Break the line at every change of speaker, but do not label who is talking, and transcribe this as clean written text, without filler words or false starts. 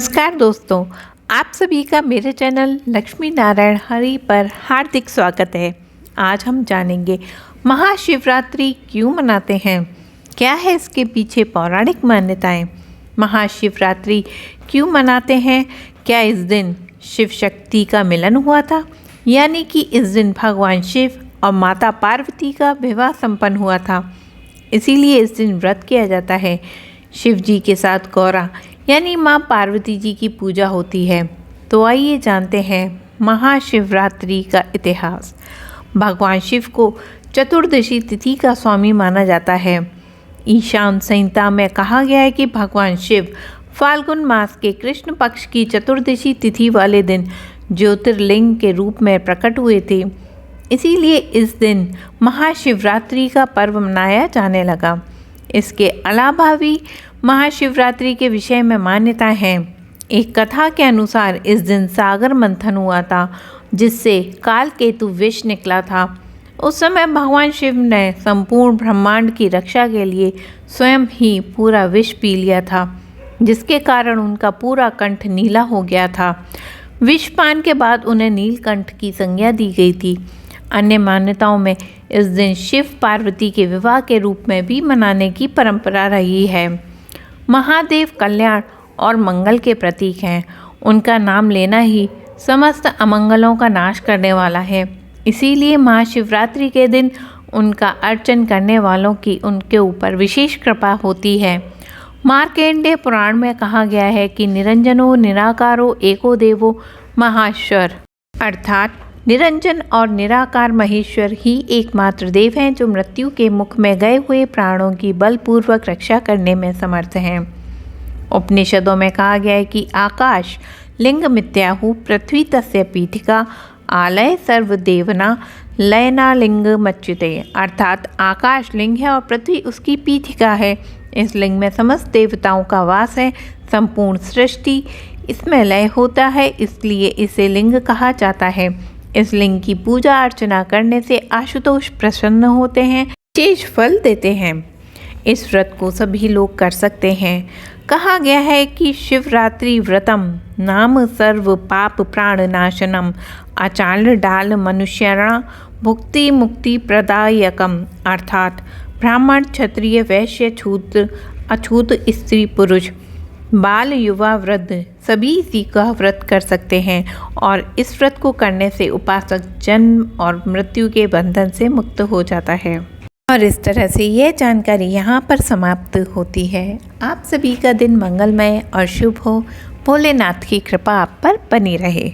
नमस्कार दोस्तों, आप सभी का मेरे चैनल लक्ष्मी नारायण हरि पर हार्दिक स्वागत है। आज हम जानेंगे महाशिवरात्रि क्यों मनाते हैं, क्या है इसके पीछे पौराणिक मान्यताएं। महाशिवरात्रि क्यों मनाते हैं, क्या इस दिन शिव शक्ति का मिलन हुआ था, यानी कि इस दिन भगवान शिव और माता पार्वती का विवाह संपन्न हुआ था, इसीलिए इस दिन व्रत किया जाता है। शिव जी के साथ गौरा यानी माँ पार्वती जी की पूजा होती है। तो आइए जानते हैं महाशिवरात्रि का इतिहास। भगवान शिव को चतुर्दशी तिथि का स्वामी माना जाता है। ईशान संहिता में कहा गया है कि भगवान शिव फाल्गुन मास के कृष्ण पक्ष की चतुर्दशी तिथि वाले दिन ज्योतिर्लिंग के रूप में प्रकट हुए थे, इसीलिए इस दिन महाशिवरात्रि का पर्व मनाया जाने लगा। इसके अलावा भी महाशिवरात्रि के विषय में मान्यता है। एक कथा के अनुसार इस दिन सागर मंथन हुआ था, जिससे कालकेतु विष निकला था। उस समय भगवान शिव ने संपूर्ण ब्रह्मांड की रक्षा के लिए स्वयं ही पूरा विष पी लिया था, जिसके कारण उनका पूरा कंठ नीला हो गया था। विषपान के बाद उन्हें नीलकंठ की संज्ञा दी गई थी। अन्य मान्यताओं में इस दिन शिव पार्वती के विवाह के रूप में भी मनाने की परंपरा रही है। महादेव कल्याण और मंगल के प्रतीक हैं। उनका नाम लेना ही समस्त अमंगलों का नाश करने वाला है, इसीलिए महाशिवरात्रि के दिन उनका अर्चन करने वालों की उनके ऊपर विशेष कृपा होती है। मार्कंडेय पुराण में कहा गया है कि निरंजनो निराकारो एको देवो महेश्वर, अर्थात निरंजन और निराकार महेश्वर ही एकमात्र देव हैं जो मृत्यु के मुख में गए हुए प्राणों की बलपूर्वक रक्षा करने में समर्थ हैं। उपनिषदों में कहा गया है कि आकाश लिंग मिथ्याहु पृथ्वी तस्य पीठिका आलय सर्वदेवना लयना लिंग मच्युते, अर्थात आकाश लिंग है और पृथ्वी उसकी पीठिका है। इस लिंग में समस्त देवताओं का वास है। संपूर्ण सृष्टि इसमें लय होता है, इसलिए इसे लिंग कहा जाता है। इस लिंग की पूजा अर्चना करने से आशुतोष प्रसन्न होते हैं, विशेष फल देते हैं। इस व्रत को सभी लोग कर सकते हैं। कहा गया है कि शिवरात्रि व्रतम नाम सर्व पाप प्राण नाशनम आचार्य डाल मनुष्यणा भुक्ति मुक्ति प्रदायकम, अर्थात ब्राह्मण क्षत्रिय वैश्य छूद्र अछूत स्त्री पुरुष बाल युवा वृद्ध सभी इसी का व्रत कर सकते हैं और इस व्रत को करने से उपासक जन्म और मृत्यु के बंधन से मुक्त हो जाता है। और इस तरह से यह जानकारी यहाँ पर समाप्त होती है। आप सभी का दिन मंगलमय और शुभ हो। भोलेनाथ की कृपा आप पर बनी रहे।